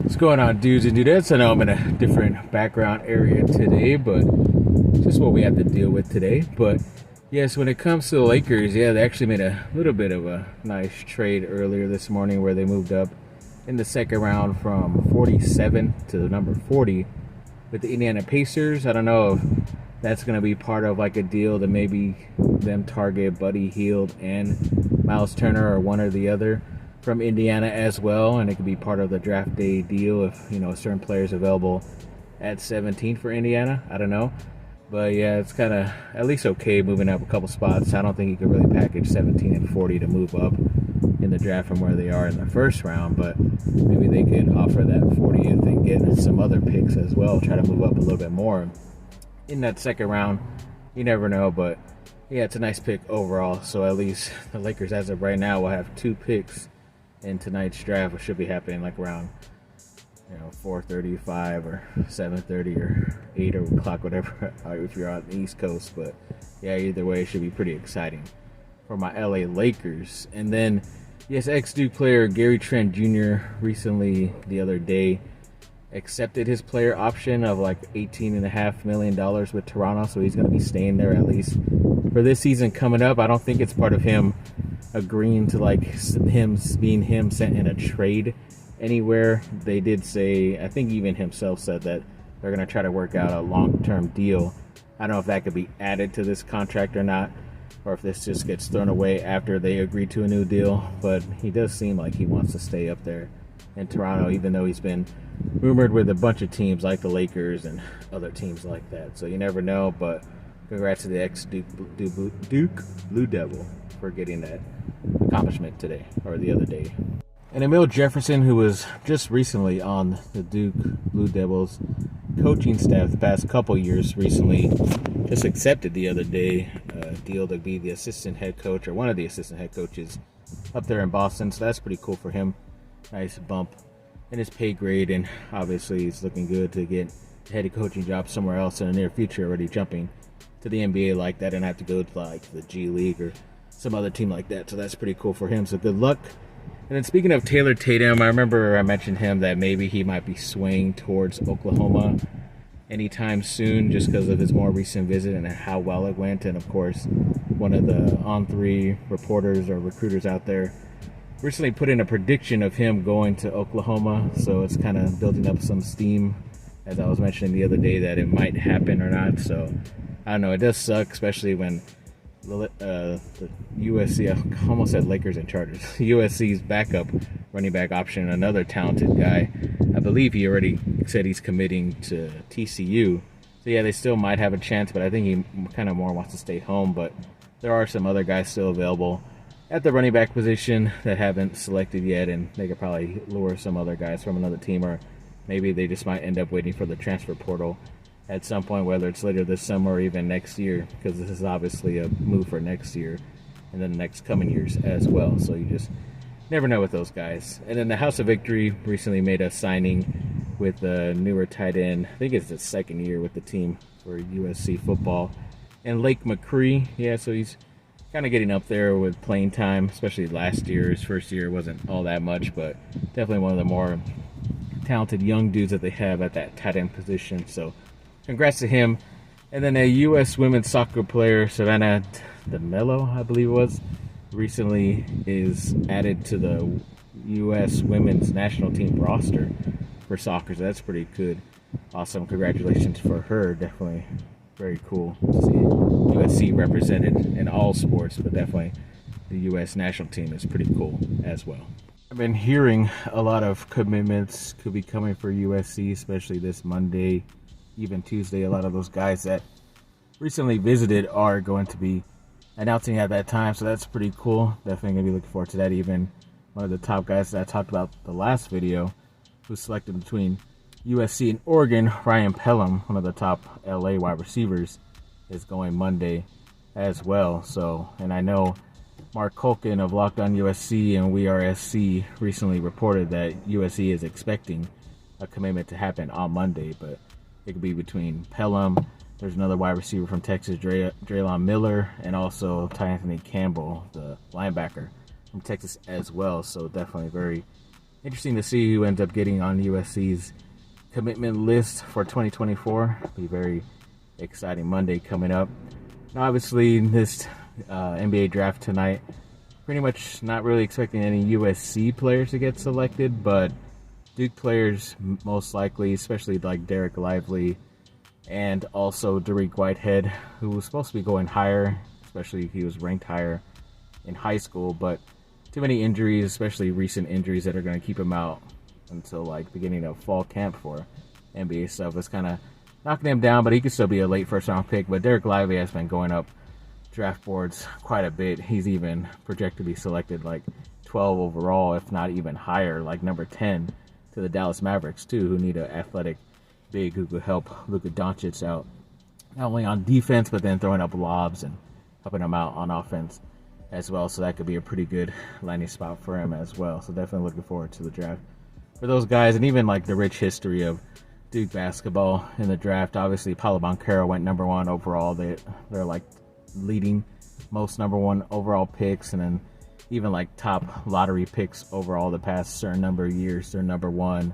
What's going on, dudes and dudettes? I know I'm in a different background area today, but just what we have to deal with today. But yes, when it comes to the Lakers, yeah, they actually made a little bit of a nice trade earlier this morning where they moved up in the second round from 47 to the number 40 with the Indiana Pacers. I don't know if that's going to be part of like a deal that maybe them target Buddy Hield and Miles Turner or one or the other from Indiana as well, and it could be part of the draft day deal if a certain players available at 17 for Indiana. I don't know, but yeah, it's kind of at least okay moving up a couple spots. I don't think you could really package 17 and 40 to move up in the draft from where they are in the first round, but maybe they could offer that 40th and get some other picks as well, try to move up a little bit more in that second round. You never know, but yeah, it's a nice pick overall. So at least the Lakers, as of right now, will have 2 picks in tonight's draft, which should be happening like around 4:35 or 7:30 or 8 o'clock, whatever, if you're on the East Coast. But yeah, either way, it should be pretty exciting for my LA Lakers. And then, yes, ex-Duke player Gary Trent Jr. recently, the other day, accepted his player option of like $18.5 million with Toronto, so he's going to be staying there at least for this season coming up. I don't think it's part of him agreeing to like him being sent in a trade anywhere. They did say, I think even himself said that they're going to try to work out a long-term deal. I don't know if that could be added to this contract or not, or if this just gets thrown away after they agree to a new deal, but he does seem like he wants to stay up there in Toronto, even though he's been rumored with a bunch of teams like the Lakers and other teams like that. So you never know, but congrats to the ex-Duke Blue Devil for getting that accomplishment today, or the other day. And Emil Jefferson, who was just recently on the Duke Blue Devils coaching staff the past couple years, recently just accepted the other day a deal to be the assistant head coach, or one of the assistant head coaches up there in Boston. So that's pretty cool for him. Nice bump in his pay grade, and obviously he's looking good to get a head coaching job somewhere else in the near future, already jumping to the NBA like that and have to go to like the G League or some other team like that. So that's pretty cool for him, so good luck. And then speaking of Taylor Tatum, I remember I mentioned him that maybe he might be swaying towards Oklahoma anytime soon just because of his more recent visit and how well it went. And of course, one of the On3 reporters or recruiters out there recently put in a prediction of him going to Oklahoma, so it's kind of building up some steam, as I was mentioning the other day, that it might happen or not. So I don't know, it does suck, especially when the USC, I almost said Lakers and Chargers, USC's backup running back option, another talented guy, I believe he already said he's committing to TCU. So yeah, they still might have a chance, but I think he kind of more wants to stay home. But there are some other guys still available at the running back position that haven't selected yet, and they could probably lure some other guys from another team, or maybe they just might end up waiting for the transfer portal at some point, whether it's later this summer or even next year, because this is obviously a move for next year and then the next coming years as well. So you just never know with those guys. And then the House of Victory recently made a signing with a newer tight end. I think it's his second year with the team for USC football. And Lake McCree, yeah, so he's kind of getting up there with playing time, especially last year. His first year wasn't all that much, but definitely one of the more talented young dudes that they have at that tight end position. So congrats to him. And then a U.S. women's soccer player, Savannah DeMello, I believe it was, recently is added to the U.S. women's national team roster for soccer. So that's pretty good. Awesome. Congratulations for her. Definitely very cool to see USC represented in all sports, but definitely the U.S. national team is pretty cool as well. I've been hearing a lot of commitments could be coming for USC, especially this Monday, even Tuesday. A lot of those guys that recently visited are going to be announcing at that time, so that's pretty cool. Definitely going to be looking forward to that. Even one of the top guys that I talked about the last video, who's selected between USC and Oregon, Ryan Pelham, one of the top LA wide receivers, is going Monday as well. So, and I know Mark Culkin of Locked On USC and We Are SC recently reported that USC is expecting a commitment to happen on Monday, but it could be between Pelham. There's another wide receiver from Texas, Draylon Miller, and also Ty Anthony Campbell, the linebacker from Texas as well. So definitely very interesting to see who ends up getting on USC's commitment list for 2024. Be very exciting Monday coming up. Now, obviously, this NBA draft tonight, pretty much not really expecting any USC players to get selected, but Duke players most likely, especially like Derek Lively and also Derek Whitehead, who was supposed to be going higher, especially he was ranked higher in high school, but too many injuries, especially recent injuries that are going to keep him out until like beginning of fall camp for NBA stuff. It's kind of knocking him down, but he could still be a late first round pick. But Derek Lively has been going up draft boards quite a bit. He's even projected to be selected like 12 overall, if not even higher, like number 10 to the Dallas Mavericks too, who need an athletic big who could help Luka Doncic out, not only on defense, but then throwing up lobs and helping him out on offense as well. So that could be a pretty good landing spot for him as well. So definitely looking forward to the draft for those guys, and even like the rich history of Duke basketball in the draft. Obviously, Paolo Banchero went number 1 overall. They're like leading most number 1 overall picks, and then even like top lottery picks overall the past certain number of years, they're number 1.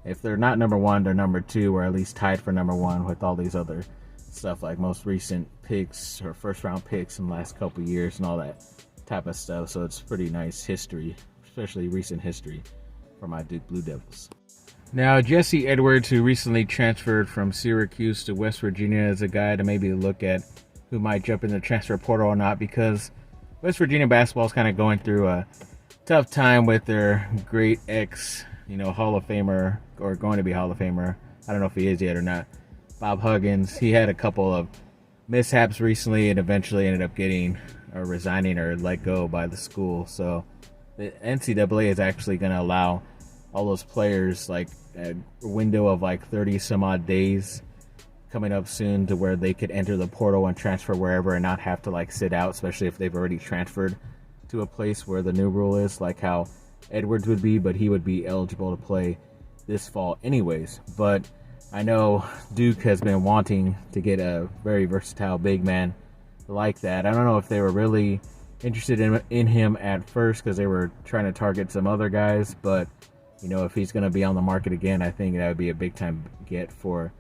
If they're not number 1, they're number 2, or at least tied for number 1 with all these other stuff like most recent picks or first round picks in the last couple of years and all that type of stuff. So it's pretty nice history, especially recent history for my Duke Blue Devils. Now, Jesse Edwards, who recently transferred from Syracuse to West Virginia, is a guy to maybe look at who might jump in the transfer portal or not, because West Virginia basketball is kind of going through a tough time with their great Hall of Famer, or going to be Hall of Famer. I don't know if he is yet or not. Bob Huggins. He had a couple of mishaps recently and eventually ended up getting or resigning or let go by the school. So the NCAA is actually going to allow all those players like a window of like 30 some odd days coming up soon to where they could enter the portal and transfer wherever and not have to like sit out, especially if they've already transferred to a place where the new rule is, like how Edwards would be, but he would be eligible to play this fall anyways. But I know Duke has been wanting to get a very versatile big man like that. I don't know if they were really interested in him at first because they were trying to target some other guys, but if he's going to be on the market again, I think that would be a big time get for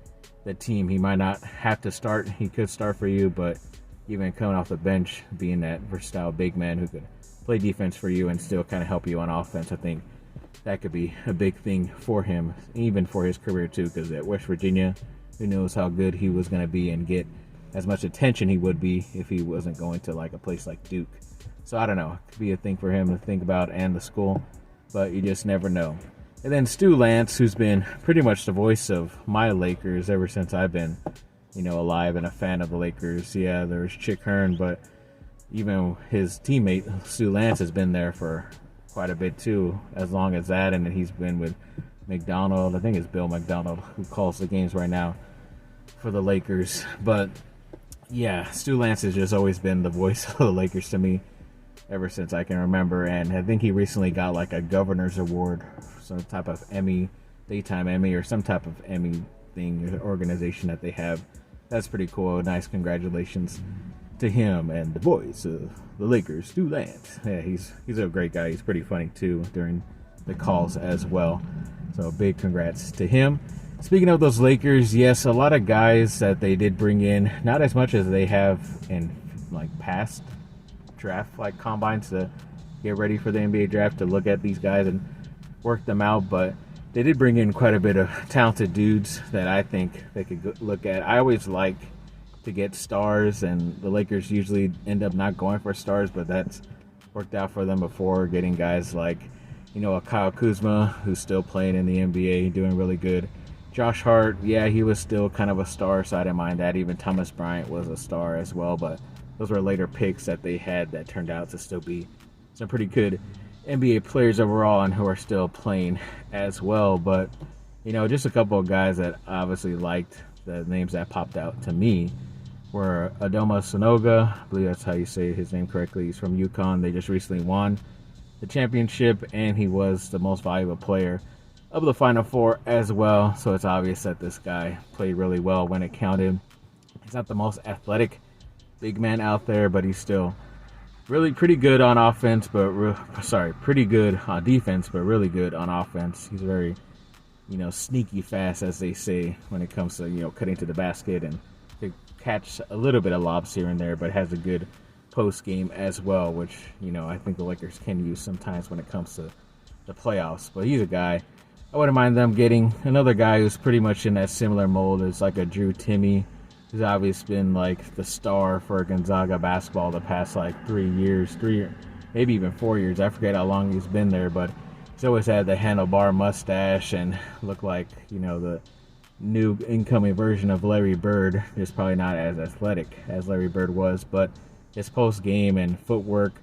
the team. He might not have to start. He could start for you, but even coming off the bench, being that versatile big man who could play defense for you and still kind of help you on offense, I think that could be a big thing for him, even for his career too, because at West Virginia, who knows how good he was going to be and get as much attention he would be if he wasn't going to like a place like Duke. So I don't know, it could be a thing for him to think about and the school, but you just never know. And then Stu Lance, who's been pretty much the voice of my Lakers ever since I've been, alive and a fan of the Lakers. Yeah, there's Chick Hearn, but even his teammate Stu Lance has been there for quite a bit too, as long as that, and then he's been with McDonald. I think it's Bill McDonald who calls the games right now for the Lakers. But yeah, Stu Lance has just always been the voice of the Lakers to me ever since I can remember, and I think he recently got like a governor's award, some type of Emmy, daytime Emmy, or some type of Emmy thing, organization that they have. That's pretty cool. Nice congratulations to him and the voice of the Lakers, Stu Lance. Yeah, he's a great guy. He's pretty funny too during the calls as well. So big congrats to him. Speaking of those Lakers, yes, a lot of guys that they did bring in, not as much as they have in like past draft like combines to get ready for the NBA draft, to look at these guys and work them out, but they did bring in quite a bit of talented dudes that I think they could look at. I always like to get stars, and the Lakers usually end up not going for stars, but that's worked out for them before, getting guys like a Kyle Kuzma, who's still playing in the NBA, doing really good. Josh Hart, yeah, he was still kind of a star, so I didn't mind that. Even Thomas Bryant was a star as well, but those were later picks that they had that turned out to still be some pretty good NBA players overall and who are still playing as well. But, just a couple of guys that obviously liked, the names that popped out to me were Adoma Sonoga. I believe that's how you say his name correctly. He's from UConn. They just recently won the championship, and he was the most valuable player of the Final Four as well. So it's obvious that this guy played really well when it counted. He's not the most athletic big man out there, but he's still Really pretty good on offense, but pretty good on defense, but really good on offense. He's very, sneaky fast, as they say, when it comes to cutting to the basket and to catch a little bit of lobs here and there, but has a good post game as well, which I think the Lakers can use sometimes when it comes to the playoffs. But he's a guy I wouldn't mind them getting. Another guy who's pretty much in that similar mold is like a Drew Timme, who's obviously been like the star for Gonzaga basketball the past like 3 years, maybe even 4 years. I forget how long he's been there, but he's always had the handlebar mustache and looked like the new incoming version of Larry Bird. Just probably not as athletic as Larry Bird was, but his post game and footwork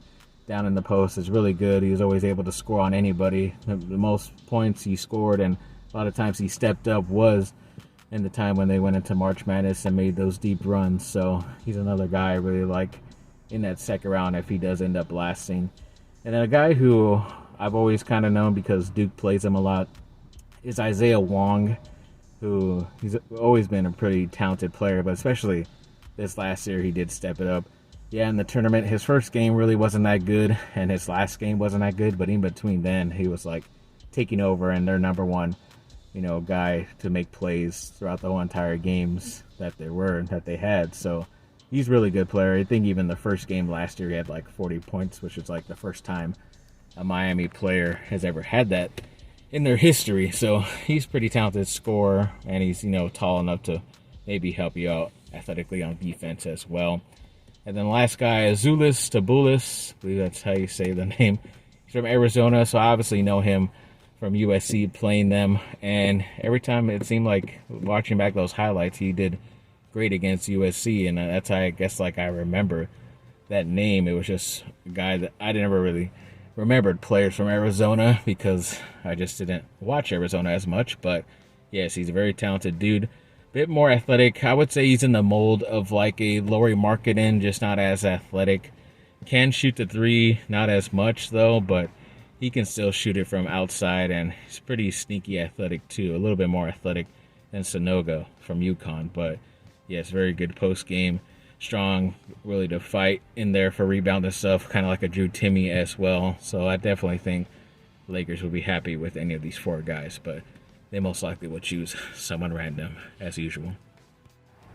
down in the post is really good. He was always able to score on anybody. The most points he scored and a lot of times he stepped up was in the time when they went into March Madness and made those deep runs. So he's another guy I really like in that second round if he does end up lasting. And then a guy who I've always kind of known because Duke plays him a lot is Isaiah Wong, who he's always been a pretty talented player, but especially this last year he did step it up. Yeah, in the tournament, his first game really wasn't that good, and his last game wasn't that good, but in between then, he was like taking over and their number one, guy to make plays throughout the whole entire games that they had. So he's a really good player. I think even the first game last year, he had like 40 points, which was like the first time a Miami player has ever had that in their history. So he's pretty talented scorer, and he's, tall enough to maybe help you out athletically on defense as well. And then the last guy, Azuolas Tubelis, I believe that's how you say the name. He's from Arizona, so I obviously know him from USC playing them. And every time it seemed like watching back those highlights, he did great against USC. And that's how I guess I remember that name. It was just a guy that I never really remembered players from Arizona because I just didn't watch Arizona as much. But yes, he's a very talented dude. Bit more athletic. I would say he's in the mold of like a Lauri Markkanen, just not as athletic. Can shoot the three, not as much though, but he can still shoot it from outside, and he's pretty sneaky athletic too. A little bit more athletic than Sonoga from UConn, but yes, very good post game. Strong, really to fight in there for rebound and stuff, kind of like a Drew Timme as well. So I definitely think Lakers will be happy with any of these four guys, but they most likely will choose someone random, as usual.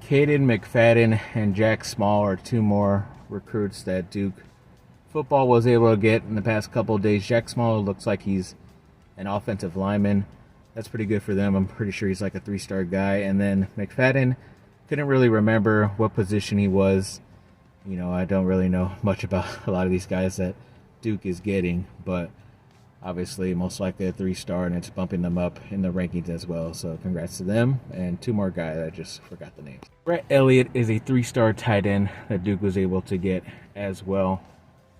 Caden McFadden and Jack Small are two more recruits that Duke football was able to get in the past couple of days. Jack Small looks like he's an offensive lineman. That's pretty good for them. I'm pretty sure he's like a 3-star guy. And then McFadden, couldn't really remember what position he was. I don't really know much about a lot of these guys that Duke is getting, but obviously, most likely a 3-star, and it's bumping them up in the rankings as well. So congrats to them. And two more guys, I just forgot the names. Brett Elliott is a 3-star tight end that Duke was able to get as well.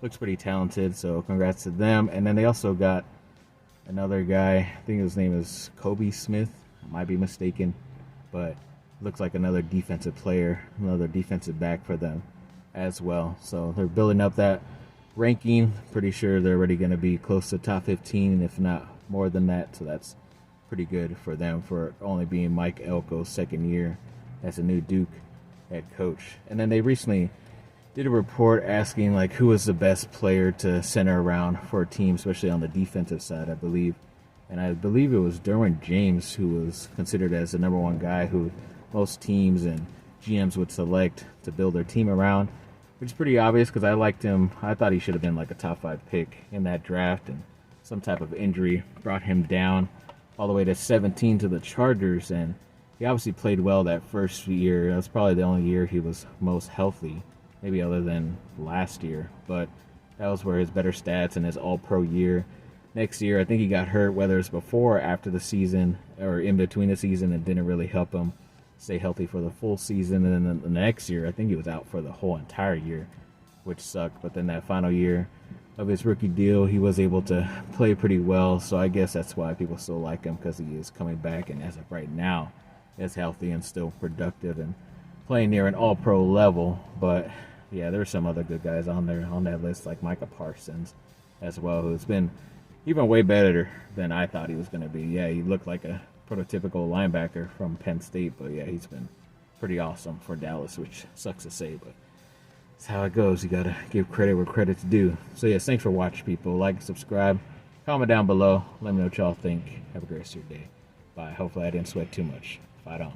Looks pretty talented, so congrats to them. And then they also got another guy, I think his name is Kobe Smith. I might be mistaken, but looks like another defensive player, another defensive back for them as well. So they're building up that ranking. Pretty sure they're already going to be close to top 15, if not more than that. So that's pretty good for them for only being Mike Elko's second year as a new Duke head coach. And then they recently did a report asking who was the best player to center around for a team, especially on the defensive side, I believe. And I believe it was Derwin James who was considered as the number one guy who most teams and GMs would select to build their team around, which is pretty obvious because I liked him. I thought he should have been like a top 5 pick in that draft, and some type of injury brought him down all the way to 17 to the Chargers, and he obviously played well that first year. That was probably the only year he was most healthy, maybe other than last year, but that was where his better stats and his all-pro year. Next year, I think he got hurt, whether it's before or after the season or in between the season, and didn't really help him stay healthy for the full season. And then the next year, I think he was out for the whole entire year, which sucked. But then that final year of his rookie deal, he was able to play pretty well. So I guess that's why people still like him, because he is coming back, and as of right now, is healthy and still productive and playing near an all-pro level. But yeah, there's some other good guys on there on that list, like Micah Parsons as well, who's been even way better than I thought he was going to be. Yeah, he looked like a prototypical linebacker from Penn State, but yeah, he's been pretty awesome for Dallas, which sucks to say. But That's how it goes. You gotta give credit where credit's due. So yes, thanks for watching, people. Like, subscribe, comment down below. Let me know what y'all think. Have a great rest of your day. Bye. Hopefully I didn't sweat too much. Fight on.